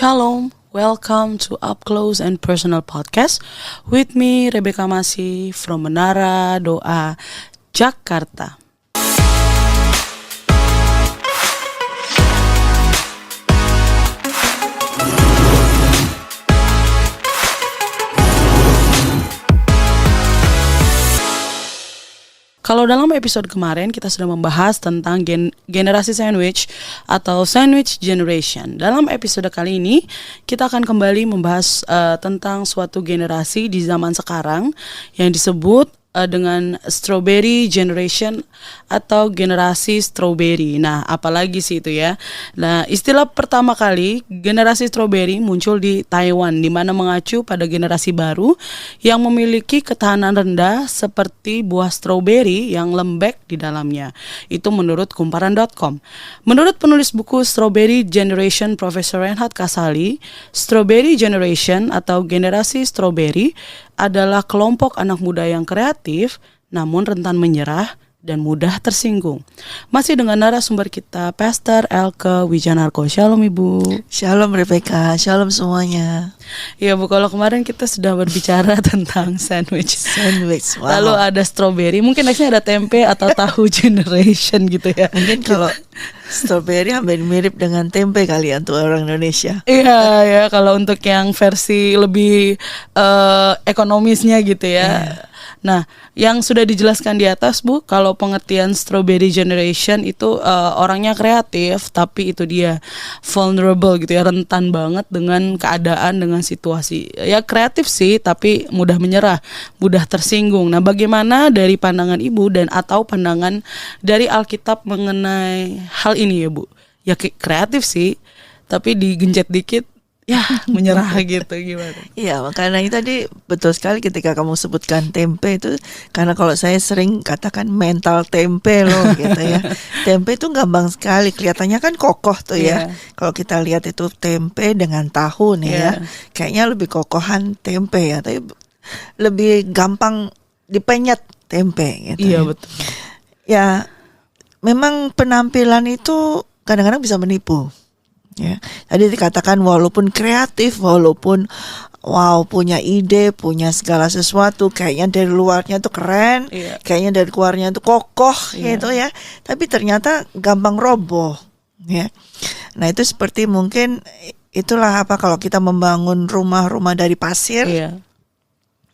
Shalom, welcome to Up Close and Personal Podcast with me Rebecca Masih from Menara Doa, Jakarta. Kalau dalam episode kemarin kita sudah membahas tentang generasi sandwich atau sandwich generation. Dalam episode kali ini kita akan kembali membahas tentang suatu generasi di zaman sekarang yang disebut dengan strawberry generation atau generasi strawberry. Nah, apalagi sih itu ya. Nah, istilah pertama kali generasi strawberry muncul di Taiwan, di mana mengacu pada generasi baru yang memiliki ketahanan rendah seperti buah strawberry yang lembek di dalamnya. Itu menurut kumparan.com. Menurut penulis buku Strawberry Generation Profesor Reinhard Kasali, Strawberry Generation atau generasi strawberry adalah kelompok anak muda yang kreatif namun rentan menyerah dan mudah tersinggung. Masih dengan narasumber kita, Pastor Elke Wijanarko. Shalom Ibu. Shalom Rebecca, shalom semuanya. Ya Bu, kalau kemarin kita sudah berbicara tentang sandwich. Wow. Lalu ada strawberry, mungkin nextnya ada tempe atau tahu generation gitu ya. Mungkin kalau strawberry hampir mirip dengan tempe kali ya untuk orang Indonesia. Iya ya, kalau untuk yang versi lebih ekonomisnya gitu ya. Nah, yang sudah dijelaskan di atas Bu, kalau pengertian strawberry generation itu orangnya kreatif, tapi itu dia vulnerable gitu ya, rentan banget dengan keadaan, dengan situasi. Ya kreatif sih, tapi mudah menyerah, mudah tersinggung. Nah, bagaimana dari pandangan Ibu dan atau pandangan dari Alkitab mengenai hal ini ya Bu? Ya kreatif sih, tapi digencet dikit ya menyerah gitu, gimana? Iya, makanya tadi betul sekali ketika kamu sebutkan tempe itu, karena kalau saya sering katakan mental tempe loh gitu ya. Tempe itu gampang sekali, kelihatannya kan kokoh tuh ya. Kalau kita lihat itu tempe dengan tahu nih ya, kayaknya lebih kokohan tempe ya, tapi lebih gampang dipenyet tempe gitu. Iya ya. betul. Ya, memang penampilan itu kadang-kadang bisa menipu. Ya, tadi dikatakan walaupun kreatif, walaupun punya ide, punya segala sesuatu, kayaknya dari luarnya tuh keren, kayaknya dari luarnya tuh kokoh gitu ya, tapi ternyata gampang roboh. Ya, nah itu seperti mungkin itulah apa kalau kita membangun rumah-rumah dari pasir.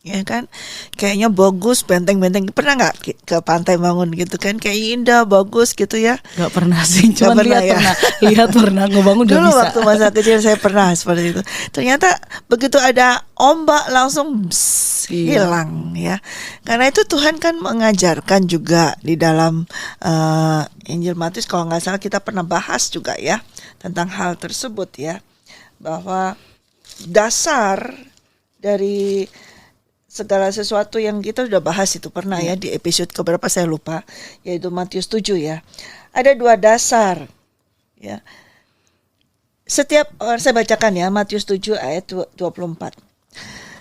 Ya kan, kayaknya bagus, benteng-benteng. Pernah nggak ke pantai bangun gitu kan, kayak indah, bagus gitu ya? Nggak pernah sih, cuma lihat pernah ngebangun udah dulu bisa. Waktu masa kecil saya pernah seperti itu. Ternyata begitu ada ombak langsung hilang ya. Karena itu Tuhan kan mengajarkan juga di dalam Injil Matius, kalau nggak salah kita pernah bahas juga ya tentang hal tersebut ya, bahwa dasar dari segala sesuatu yang kita sudah bahas itu pernah ya di episode keberapa saya lupa, yaitu Matius 7 ya. Ada dua dasar ya. Setiap orang, saya bacakan ya, Matius 7 ayat 24.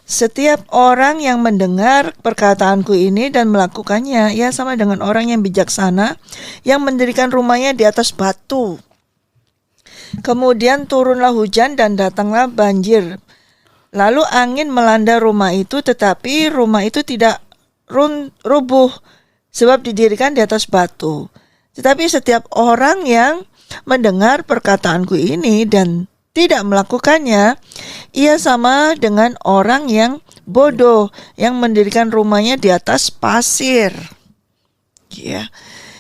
Setiap orang yang mendengar perkataanku ini dan melakukannya, ia sama dengan orang yang bijaksana yang mendirikan rumahnya di atas batu. Kemudian turunlah hujan dan datanglah banjir. Lalu angin melanda rumah itu, tetapi rumah itu tidak rubuh sebab didirikan di atas batu. Tetapi setiap orang yang mendengar perkataanku ini dan tidak melakukannya, ia sama dengan orang yang bodoh yang mendirikan rumahnya di atas pasir. Ya.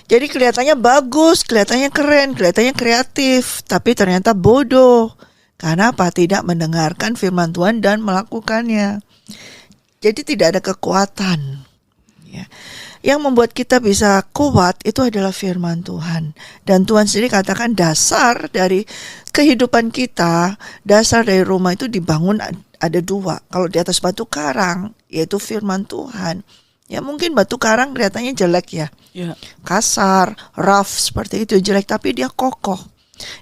Jadi kelihatannya bagus, kelihatannya keren, kelihatannya kreatif, tapi ternyata bodoh. Karena apa? Tidak mendengarkan firman Tuhan dan melakukannya. Jadi tidak ada kekuatan. Ya. Yang membuat kita bisa kuat itu adalah firman Tuhan. Dan Tuhan sendiri katakan dasar dari kehidupan kita, dasar dari rumah itu dibangun ada dua. Kalau di atas batu karang, yaitu firman Tuhan. Ya mungkin batu karang kelihatannya jelek ya. Kasar, rough seperti itu, jelek, tapi dia kokoh.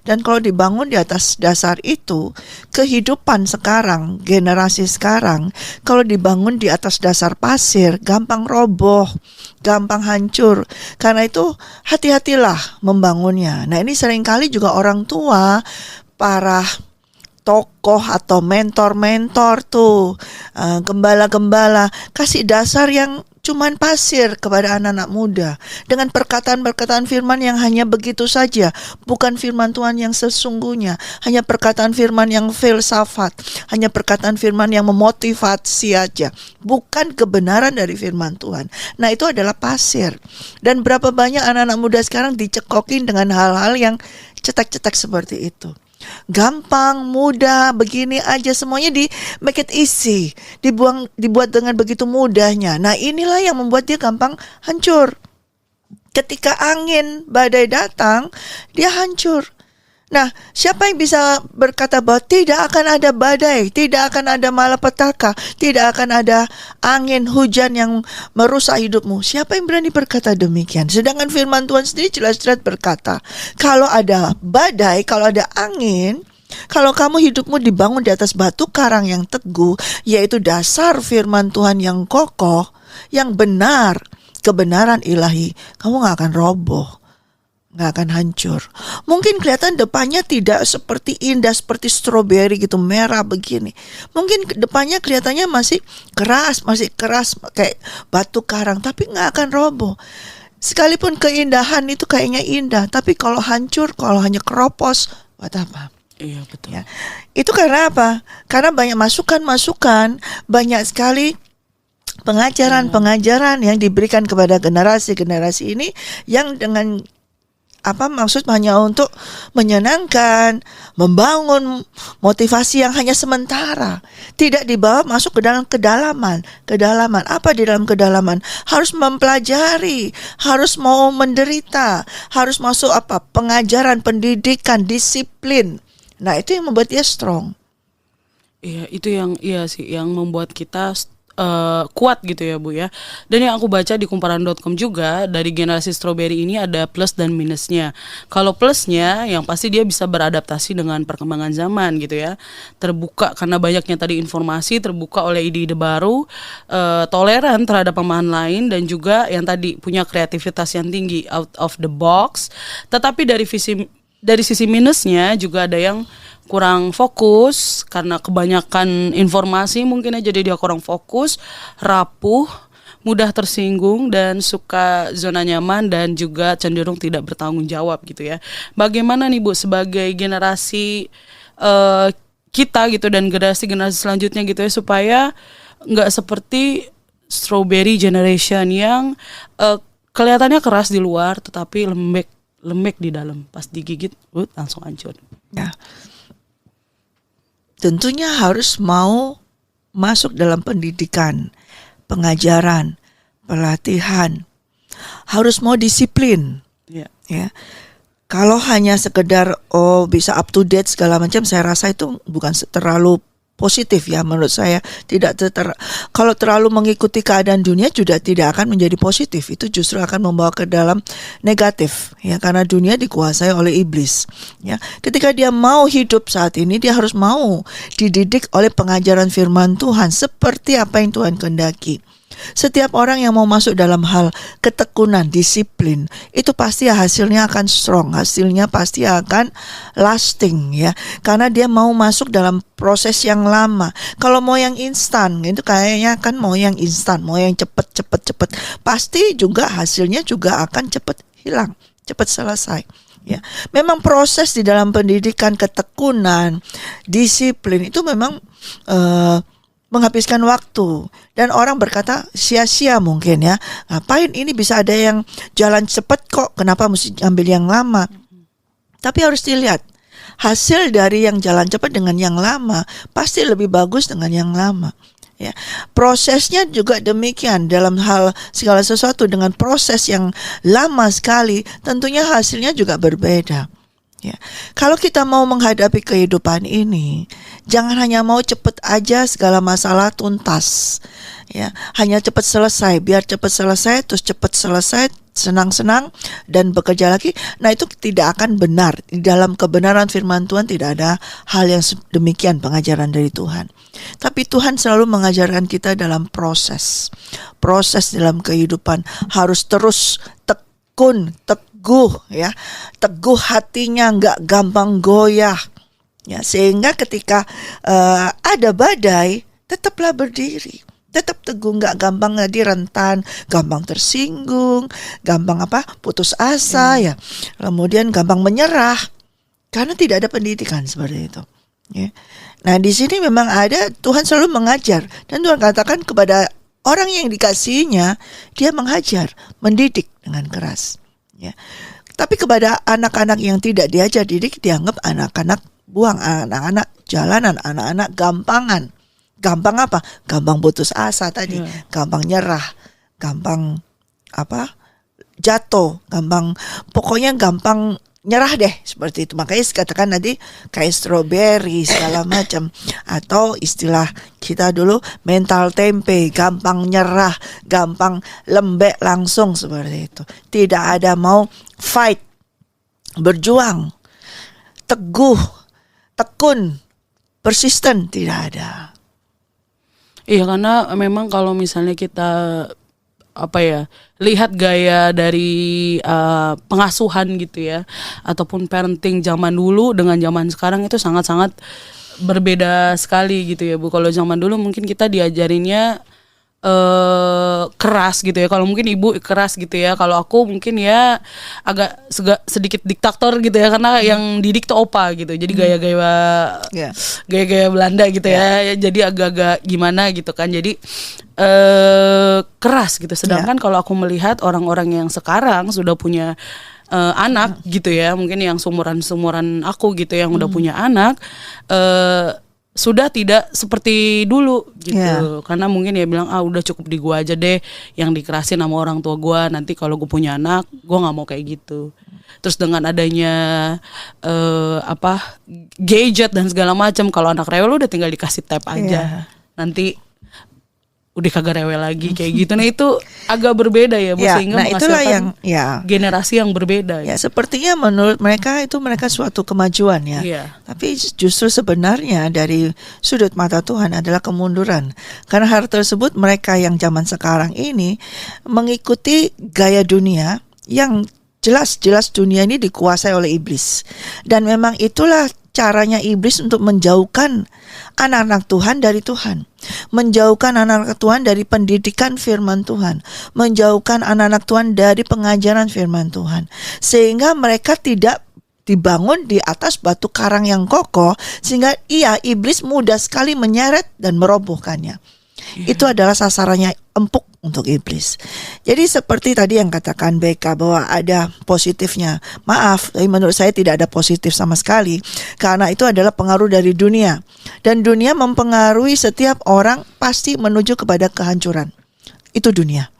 Dan kalau dibangun di atas dasar itu, kehidupan sekarang, generasi sekarang, kalau dibangun di atas dasar pasir, gampang roboh, gampang hancur. Karena itu hati-hatilah membangunnya. Nah ini seringkali juga orang tua, para tokoh atau mentor-mentor tuh, gembala-gembala, kasih dasar yang cuman pasir kepada anak-anak muda dengan perkataan-perkataan firman yang hanya begitu saja, bukan firman Tuhan yang sesungguhnya, hanya perkataan firman yang filsafat, hanya perkataan firman yang memotivasi aja, bukan kebenaran dari firman Tuhan. Nah, itu adalah pasir. Dan berapa banyak anak-anak muda sekarang dicekokin dengan hal-hal yang cetak-cetak seperti itu. Gampang, mudah, begini aja, semuanya di make it easy, dibuat dengan begitu mudahnya. Nah, inilah yang membuat dia gampang hancur. Ketika angin badai datang, dia hancur. Nah, siapa yang bisa berkata bahwa tidak akan ada badai, tidak akan ada malapetaka, tidak akan ada angin hujan yang merusak hidupmu? Siapa yang berani berkata demikian? Sedangkan firman Tuhan sendiri jelas-jelas berkata, kalau ada badai, kalau ada angin, kalau kamu hidupmu dibangun di atas batu karang yang teguh, yaitu dasar firman Tuhan yang kokoh, yang benar, kebenaran ilahi, kamu gak akan roboh, gak akan hancur. Mungkin kelihatan depannya tidak seperti indah, seperti stroberi gitu, merah begini. Mungkin depannya kelihatannya masih keras kayak batu karang, tapi gak akan roboh. Sekalipun keindahan itu kayaknya indah, tapi kalau hancur, kalau hanya keropos, buat apa? Iya, betul. Ya. Itu karena apa? Karena banyak masukan-masukan, banyak sekali pengajaran-pengajaran yang diberikan kepada generasi-generasi ini yang dengan maksud hanya untuk menyenangkan, membangun motivasi yang hanya sementara, tidak dibawa masuk ke dalam kedalaman. Apa di dalam kedalaman? Harus mempelajari, harus mau menderita, harus masuk pengajaran, pendidikan, disiplin. Nah, itu yang membuat dia strong. Iya, itu yang yang membuat kita kuat gitu ya, Bu ya. Dan yang aku baca di kumparan.com juga, dari generasi strawberry ini ada plus dan minusnya. Kalau plusnya yang pasti dia bisa beradaptasi dengan perkembangan zaman gitu ya. Terbuka karena banyaknya tadi informasi, terbuka oleh ide-ide baru, toleran terhadap pemahaman lain, dan juga yang tadi punya kreativitas yang tinggi, out of the box. Tetapi dari sisi minusnya juga ada yang kurang fokus karena kebanyakan informasi, mungkin aja jadi dia kurang fokus, rapuh, mudah tersinggung, dan suka zona nyaman, dan juga cenderung tidak bertanggung jawab gitu ya. Bagaimana nih Bu sebagai generasi kita gitu dan generasi selanjutnya gitu ya, supaya nggak seperti strawberry generation yang kelihatannya keras di luar tetapi lembek di dalam, pas digigit langsung hancur. Ya. Tentunya harus mau masuk dalam pendidikan, pengajaran, pelatihan. Harus mau disiplin. Ya. Ya. Kalau hanya sekedar bisa up to date segala macam, saya rasa itu bukan terlalu positif ya menurut saya. Kalau terlalu mengikuti keadaan dunia juga tidak akan menjadi positif. Itu justru akan membawa ke dalam negatif ya, karena dunia dikuasai oleh iblis ya. Ketika dia mau hidup saat ini, dia harus mau dididik oleh pengajaran firman Tuhan seperti apa yang Tuhan kehendaki. Setiap orang yang mau masuk dalam hal ketekunan, disiplin, itu pasti hasilnya akan strong, hasilnya pasti akan lasting ya, karena dia mau masuk dalam proses yang lama. Kalau mau yang instan, itu kayaknya kan mau yang instan, mau yang cepet, pasti juga hasilnya juga akan cepet hilang, cepet selesai. Ya, memang proses di dalam pendidikan, ketekunan, disiplin itu memang menghabiskan waktu, dan orang berkata sia-sia mungkin ya, ngapain ini bisa ada yang jalan cepat kok, kenapa mesti ambil yang lama? Tapi harus dilihat hasil dari yang jalan cepat dengan yang lama pasti lebih bagus dengan yang lama ya. Prosesnya juga demikian, dalam hal segala sesuatu dengan proses yang lama sekali tentunya hasilnya juga berbeda. Ya, kalau kita mau menghadapi kehidupan ini, jangan hanya mau cepet aja segala masalah tuntas. Ya, hanya cepat selesai, biar cepat selesai, terus cepat selesai, senang-senang dan bekerja lagi. Nah, itu tidak akan benar. Di dalam kebenaran firman Tuhan tidak ada hal yang demikian, pengajaran dari Tuhan. Tapi Tuhan selalu mengajarkan kita dalam proses dalam kehidupan, harus terus teguh ya, teguh hatinya, nggak gampang goyah Ya, sehingga ketika ada badai, tetaplah berdiri, tetap teguh, nggak gampang tadi rentan, gampang tersinggung, gampang putus asa ya, kemudian gampang menyerah karena tidak ada pendidikan seperti itu. Ya. Nah di sini memang ada, Tuhan selalu mengajar, dan Tuhan katakan kepada orang yang dikasihinya, dia mengajar, mendidik dengan keras. Ya. Tapi kepada anak-anak yang tidak diajar didik, dianggap anak-anak buang, anak-anak jalanan, anak-anak gampangan. Gampang apa? Gampang putus asa tadi, gampang nyerah, gampang jatuh, pokoknya gampang nyerah deh, seperti itu. Makanya katakan tadi kayak strawberry segala macam, atau istilah kita dulu mental tempe, gampang nyerah, gampang lembek langsung seperti itu. Tidak ada mau fight, berjuang, teguh, tekun, persisten, tidak ada. Iya, karena memang kalau misalnya kita lihat gaya dari pengasuhan gitu ya, ataupun parenting zaman dulu dengan zaman sekarang itu sangat-sangat berbeda sekali gitu ya Bu. Kalau zaman dulu mungkin kita diajarinnya keras gitu ya. Kalau mungkin ibu keras gitu ya. Kalau aku mungkin ya agak sedikit diktator gitu ya, karena yang didik tuh opa gitu. Jadi gaya-gaya Belanda gitu ya. Jadi agak-agak gimana gitu kan. Jadi keras gitu. Sedangkan kalau aku melihat orang-orang yang sekarang sudah punya anak gitu ya, mungkin yang sumuran aku gitu yang udah punya anak, sudah tidak seperti dulu gitu. Karena mungkin dia bilang udah cukup di gua aja deh yang dikerasin sama orang tua gua, nanti kalau gue punya anak gua nggak mau kayak gitu. Terus dengan adanya gadget dan segala macam, kalau anak rewel udah tinggal dikasih tab aja, nanti udah kagak rewel lagi kayak gitu. Nah itu agak berbeda ya Bu, sehingga itulah yang generasi yang berbeda ya. Sepertinya menurut mereka suatu kemajuan ya. Tapi justru sebenarnya dari sudut mata Tuhan adalah kemunduran. Karena hal tersebut mereka yang zaman sekarang ini mengikuti gaya dunia yang jelas-jelas dunia ini dikuasai oleh iblis. Dan memang itulah caranya iblis untuk menjauhkan anak-anak Tuhan dari Tuhan, menjauhkan anak-anak Tuhan dari pendidikan firman Tuhan, menjauhkan anak-anak Tuhan dari pengajaran firman Tuhan, sehingga mereka tidak dibangun di atas batu karang yang kokoh, sehingga iblis mudah sekali menyeret dan merobohkannya. Itu adalah sasarannya empuk untuk iblis. Jadi seperti tadi yang katakan BK bahwa ada positifnya. Maaf, tapi menurut saya tidak ada positif sama sekali, karena itu adalah pengaruh dari dunia. Dan dunia mempengaruhi setiap orang pasti menuju kepada kehancuran. Itu dunia.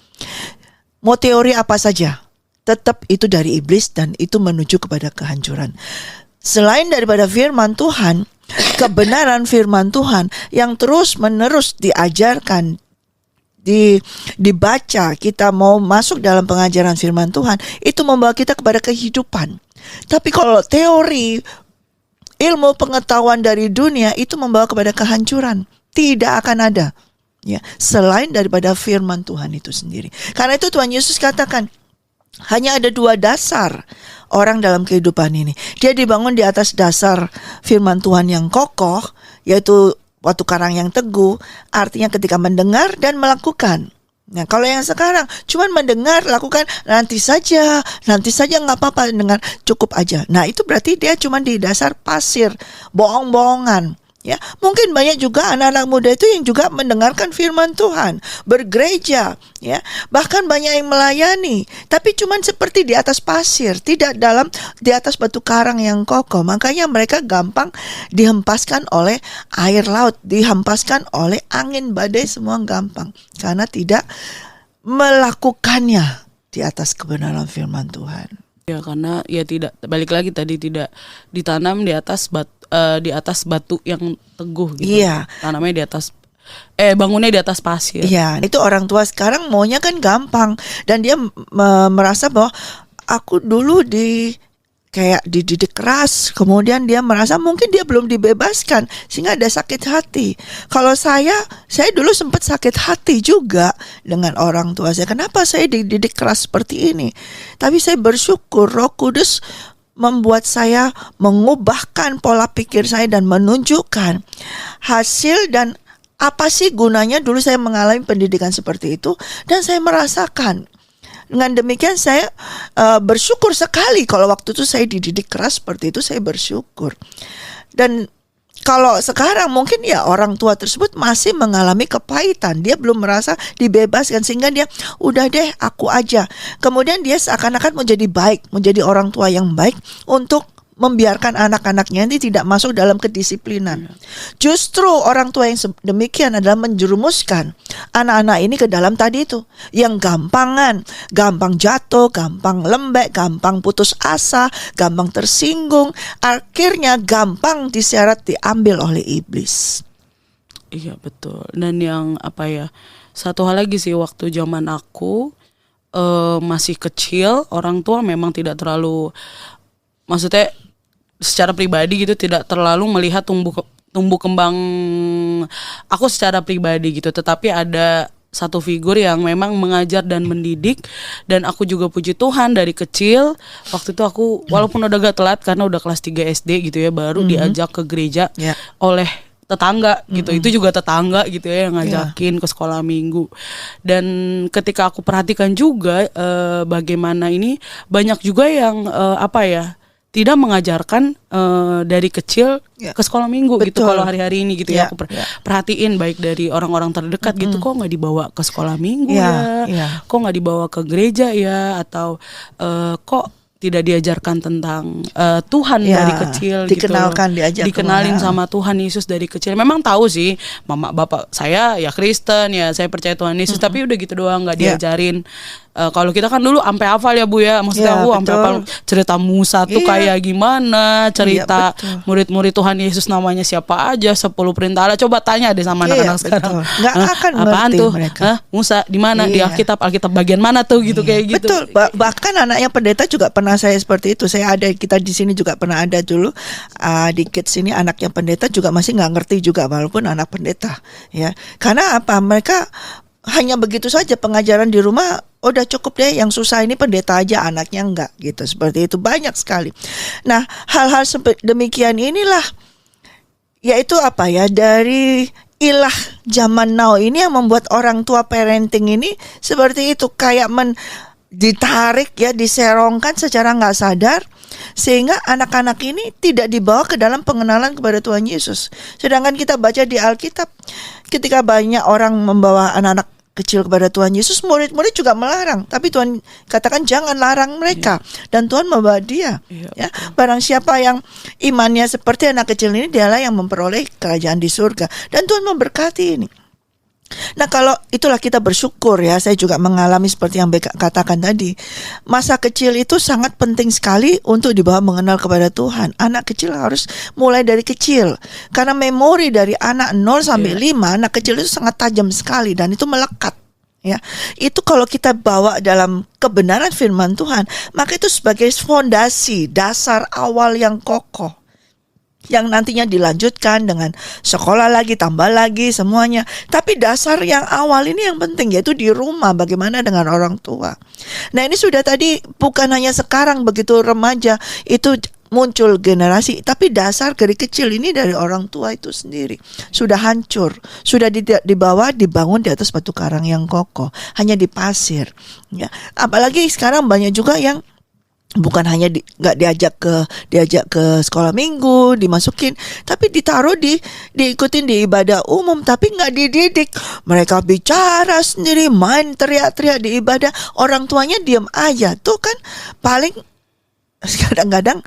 Mau teori apa saja, tetap itu dari iblis dan itu menuju kepada kehancuran. Selain daripada firman Tuhan, kebenaran firman Tuhan yang terus-menerus diajarkan, dibaca, kita mau masuk dalam pengajaran firman Tuhan, itu membawa kita kepada kehidupan. Tapi kalau teori, ilmu pengetahuan dari dunia itu membawa kepada kehancuran, tidak akan ada ya selain daripada firman Tuhan itu sendiri. Karena itu Tuhan Yesus katakan, hanya ada 2 dasar orang dalam kehidupan ini. Dia dibangun di atas dasar firman Tuhan yang kokoh, yaitu batu karang yang teguh, artinya ketika mendengar dan melakukan. Nah, kalau yang sekarang cuman mendengar, lakukan, nanti saja nggak apa-apa, dengar cukup aja. Nah, itu berarti dia cuman di dasar pasir, bohong-bohongan. Ya, mungkin banyak juga anak-anak muda itu yang juga mendengarkan firman Tuhan, bergereja, ya, bahkan banyak yang melayani, tapi cuman seperti di atas pasir, tidak di atas batu karang yang kokoh. Makanya mereka gampang dihempaskan oleh air laut, dihempaskan oleh angin badai, semua gampang karena tidak melakukannya di atas kebenaran firman Tuhan. Ya, karena ya tidak, balik lagi tadi, tidak ditanam di atas batu yang teguh gitu. Iya. Tanamnya di atas bangunnya di atas pasir. Iya, itu orang tua sekarang maunya kan gampang, dan dia merasa bahwa aku dulu kayak dididik keras, kemudian dia merasa mungkin dia belum dibebaskan sehingga ada sakit hati. Kalau saya dulu sempat sakit hati juga dengan orang tua saya. Kenapa saya dididik keras seperti ini? Tapi saya bersyukur Roh Kudus membuat saya mengubahkan pola pikir saya dan menunjukkan hasil dan apa sih gunanya dulu saya mengalami pendidikan seperti itu, dan saya merasakan. Dengan demikian saya bersyukur sekali kalau waktu itu saya dididik keras seperti itu, saya bersyukur. Dan kalau sekarang mungkin ya orang tua tersebut masih mengalami kepahitan. Dia belum merasa dibebaskan sehingga dia udah deh aku aja. Kemudian dia seakan-akan menjadi baik, menjadi orang tua yang baik untuk membiarkan anak-anaknya ini tidak masuk dalam kedisiplinan. Justru orang tua yang demikian adalah menjerumuskan anak-anak ini ke dalam tadi itu, yang gampangan, gampang jatuh, gampang lembek, gampang putus asa, gampang tersinggung, akhirnya gampang diseret diambil oleh iblis. Iya betul. Dan yang satu hal lagi sih, waktu zaman aku masih kecil, orang tua memang tidak terlalu, maksudnya secara pribadi gitu, tidak terlalu melihat tumbuh kembang aku secara pribadi gitu. Tetapi ada satu figur yang memang mengajar dan mendidik, dan aku juga puji Tuhan dari kecil. Waktu itu aku walaupun udah agak telat karena udah kelas 3 SD gitu ya, baru diajak ke gereja oleh tetangga gitu. Itu juga tetangga gitu ya yang ngajakin ke sekolah minggu. Dan ketika aku perhatikan juga bagaimana ini banyak juga yang tidak mengajarkan dari kecil ke sekolah minggu. Betul. Gitu kalau hari-hari ini gitu ya aku perhatiin baik dari orang-orang terdekat gitu, kok nggak dibawa ke sekolah minggu kok nggak dibawa ke gereja ya, atau kok tidak diajarkan tentang Tuhan dari kecil, dikenalkan, gitu. Dikenalin sama Tuhan Yesus dari kecil. Memang tahu sih mama bapak saya ya Kristen ya, saya percaya Tuhan Yesus, tapi udah gitu doang, nggak diajarin. Kalau kita kan dulu sampai hafal ya Bu ya, maksudnya aku sampai hafal cerita Musa tuh kayak gimana, cerita murid-murid Tuhan Yesus namanya siapa aja, 10 perintah Allah. Coba tanya deh sama anak-anak sekarang. Nggak akan apaan ngerti tuh mereka. Musa di mana di Alkitab bagian mana tuh gitu kayak gitu. Betul. Bahkan anaknya pendeta juga pernah saya seperti itu. Kita di sini juga pernah ada dulu di kids sini anaknya pendeta juga masih nggak ngerti juga walaupun anak pendeta ya. Karena apa? Mereka hanya begitu saja pengajaran di rumah, udah cukup deh, yang susah ini pendeta aja, anaknya enggak gitu. Seperti itu banyak sekali. Nah, hal-hal demikian inilah yaitu dari ilah zaman now ini yang membuat orang tua parenting ini seperti itu, kayak ditarik ya, diserongkan secara nggak sadar, sehingga anak-anak ini tidak dibawa ke dalam pengenalan kepada Tuhan Yesus. Sedangkan kita baca di Alkitab, ketika banyak orang membawa anak-anak kecil kepada Tuhan Yesus, murid-murid juga melarang. Tapi Tuhan katakan jangan larang mereka, dan Tuhan membawa dia. Ya, barang siapa yang imannya seperti anak kecil ini, dialah yang memperoleh kerajaan di surga. Dan Tuhan memberkati ini. Nah, kalau itulah kita bersyukur ya. Saya juga mengalami seperti yang Beka katakan tadi. Masa kecil itu sangat penting sekali untuk dibawa mengenal kepada Tuhan. Anak kecil harus mulai dari kecil. Karena memori dari anak 0 sampai 5, anak kecil itu sangat tajam sekali dan itu melekat. Ya, itu kalau kita bawa dalam kebenaran firman Tuhan, maka itu sebagai fondasi, dasar awal yang kokoh, yang nantinya dilanjutkan dengan sekolah lagi, tambah lagi semuanya. Tapi dasar yang awal ini yang penting, yaitu di rumah, bagaimana dengan orang tua. Nah, ini sudah tadi, bukan hanya sekarang begitu remaja itu muncul generasi, tapi dasar dari kecil ini dari orang tua itu sendiri sudah hancur, sudah dibangun di atas batu karang yang kokoh, hanya di pasir. Ya, apalagi sekarang banyak juga yang bukan hanya nggak diajak ke sekolah minggu, dimasukin, tapi ditaruh diikutin di ibadah umum, tapi nggak dididik. Mereka bicara sendiri, main teriak-teriak di ibadah, orang tuanya diam aja. Tuh kan paling kadang-kadang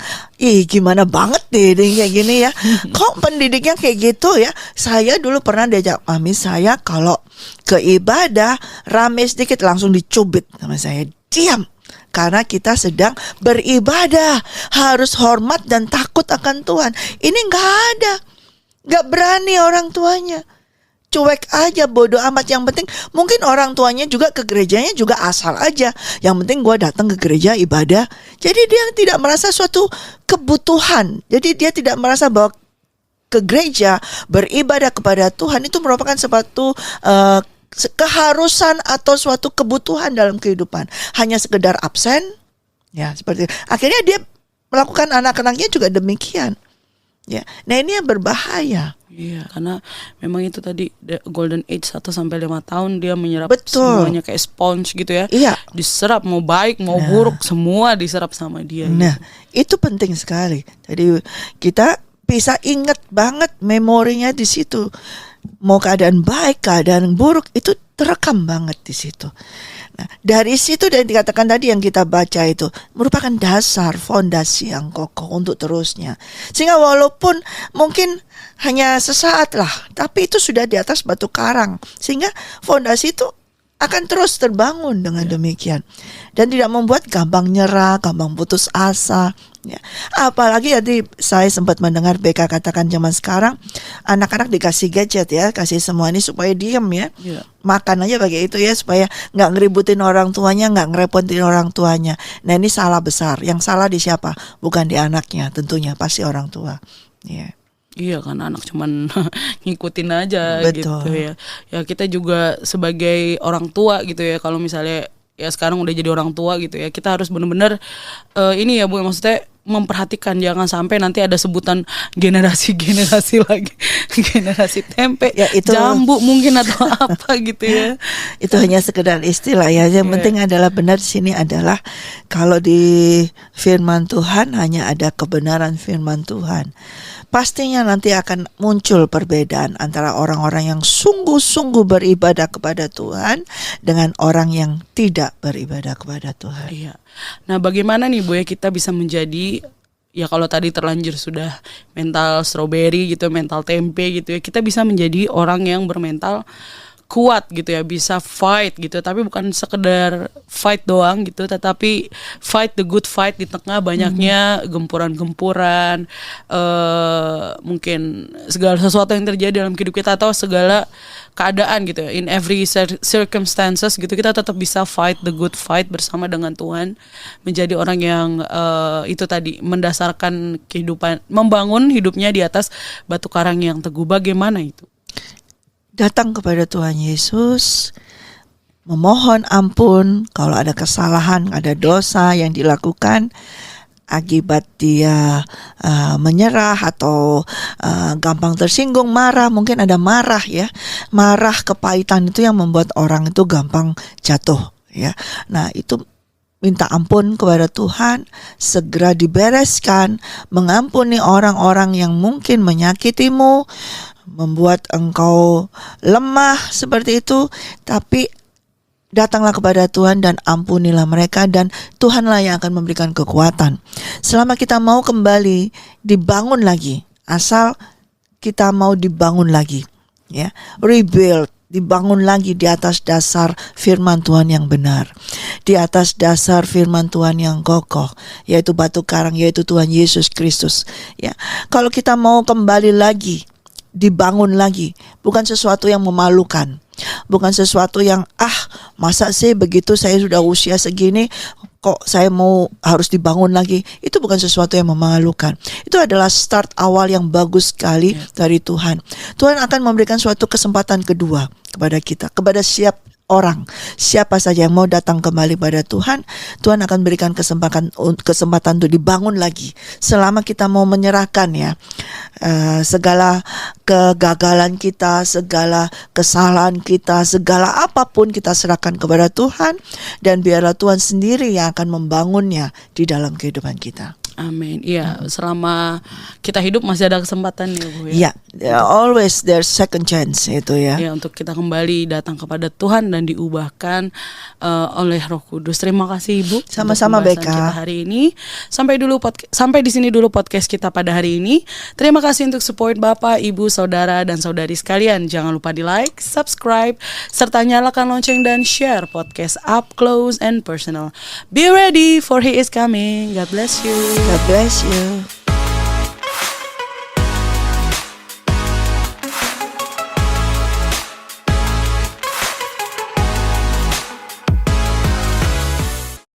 gimana banget deh kayak gini ya. Kok pendidiknya kayak gitu ya. Saya dulu pernah diajak mami saya, kalau ke ibadah rame sedikit langsung dicubit sama saya, diam. Karena kita sedang beribadah, harus hormat dan takut akan Tuhan. Ini gak berani orang tuanya. Cuek aja, bodoh amat. Yang penting, mungkin orang tuanya juga ke gerejanya juga asal aja. Yang penting gue datang ke gereja ibadah. Jadi dia tidak merasa suatu kebutuhan. Jadi dia tidak merasa bahwa ke gereja beribadah kepada Tuhan itu merupakan suatu keharusan atau suatu kebutuhan dalam kehidupan. Hanya sekedar absen, ya seperti itu. Akhirnya dia melakukan anak-anaknya juga demikian. Ya. Nah, ini yang berbahaya. Iya, karena memang itu tadi golden age 1-5 tahun dia menyerap Betul. semuanya kayak sponge gitu ya. Iya. Diserap mau baik mau buruk semua diserap sama dia. Nah, itu penting sekali. Jadi kita bisa ingat banget memorinya di situ. Mau keadaan baik, keadaan buruk itu terekam banget di situ. Nah, dari situ dan dikatakan tadi yang kita baca itu merupakan dasar fondasi yang kokoh untuk terusnya. Sehingga walaupun mungkin hanya sesaat lah, tapi itu sudah di atas batu karang. Sehingga fondasi itu akan terus terbangun dengan demikian. Dan tidak membuat gampang nyerah, gampang putus asa. Ya. Apalagi tadi saya sempat mendengar BK katakan zaman sekarang anak-anak dikasih gadget ya, kasih semua ini supaya diem ya. Makan aja pakai itu ya supaya nggak ngeributin orang tuanya, nggak ngerepotin orang tuanya. Nah, ini salah besar. Yang salah di siapa? Bukan di anaknya, tentunya pasti orang tua. Ya. Iya, karena anak cuman ngikutin aja. Betul. Gitu ya. Ya kita juga sebagai orang tua gitu ya, kalau misalnya ya sekarang udah jadi orang tua gitu ya, kita harus benar-benar ini ya Bu, maksudnya memperhatikan jangan sampai nanti ada sebutan generasi lagi, generasi tempe, Ya, itu jambu mungkin atau apa gitu ya. Itu hanya sekedar istilah ya. Yang penting adalah benar di sini adalah kalau di firman Tuhan hanya ada kebenaran firman Tuhan. Pastinya nanti akan muncul perbedaan antara orang-orang yang sungguh-sungguh beribadah kepada Tuhan dengan orang yang tidak beribadah kepada Tuhan. Iya. Nah, bagaimana nih Bu ya kita bisa menjadi, ya kalau tadi terlanjur sudah mental strawberry gitu, mental tempe gitu ya, kita bisa menjadi orang yang bermental kuat gitu ya, bisa fight gitu, tapi bukan sekedar fight doang gitu, tetapi fight the good fight di tengah banyaknya gempuran-gempuran, mungkin segala sesuatu yang terjadi dalam hidup kita atau segala keadaan gitu ya, in every circumstances gitu, kita tetap bisa fight the good fight bersama dengan Tuhan, menjadi orang yang itu tadi mendasarkan kehidupan, membangun hidupnya di atas batu karang yang teguh. Bagaimana itu? Datang kepada Tuhan Yesus, memohon ampun kalau ada kesalahan, ada dosa yang dilakukan akibat dia menyerah atau gampang tersinggung, marah, mungkin ada marah ya. Marah, kepahitan itu yang membuat orang itu gampang jatuh ya. Nah, itu minta ampun kepada Tuhan, segera dibereskan, mengampuni orang-orang yang mungkin menyakitimu, membuat engkau lemah seperti itu, tapi datanglah kepada Tuhan dan ampunilah mereka, dan Tuhanlah yang akan memberikan kekuatan. Selama kita mau kembali dibangun lagi, asal kita mau dibangun lagi, ya, rebuild, dibangun lagi di atas dasar firman Tuhan yang benar, di atas dasar firman Tuhan yang kokoh, yaitu batu karang, yaitu Tuhan Yesus Kristus. Ya, kalau kita mau kembali lagi, dibangun lagi, bukan sesuatu yang memalukan, bukan sesuatu yang masa sih begitu saya sudah usia segini kok saya mau harus dibangun lagi. Itu bukan sesuatu yang memalukan. Itu adalah start awal yang bagus sekali dari Tuhan. Tuhan akan memberikan suatu kesempatan kedua kepada kita, kepada siapa saja yang mau datang kembali pada Tuhan. Tuhan akan berikan kesempatan untuk dibangun lagi, selama kita mau menyerahkan ya segala kegagalan kita, segala kesalahan kita, segala apapun kita serahkan kepada Tuhan, dan biarlah Tuhan sendiri yang akan membangunnya di dalam kehidupan kita. Amin. Iya, selama kita hidup masih ada kesempatan ya Bu ya. Ya, always there's second chance itu ya. Ya, untuk kita kembali datang kepada Tuhan dan diubahkan oleh Roh Kudus. Terima kasih Ibu. Sama-sama untuk pembahasan Beka. kita hari ini. Sampai di sini dulu podcast kita pada hari ini. Terima kasih untuk support Bapak, Ibu, Saudara dan Saudari sekalian. Jangan lupa di like, subscribe, serta nyalakan lonceng dan share podcast Up Close and Personal. Be ready for He is coming. God bless you. God bless you.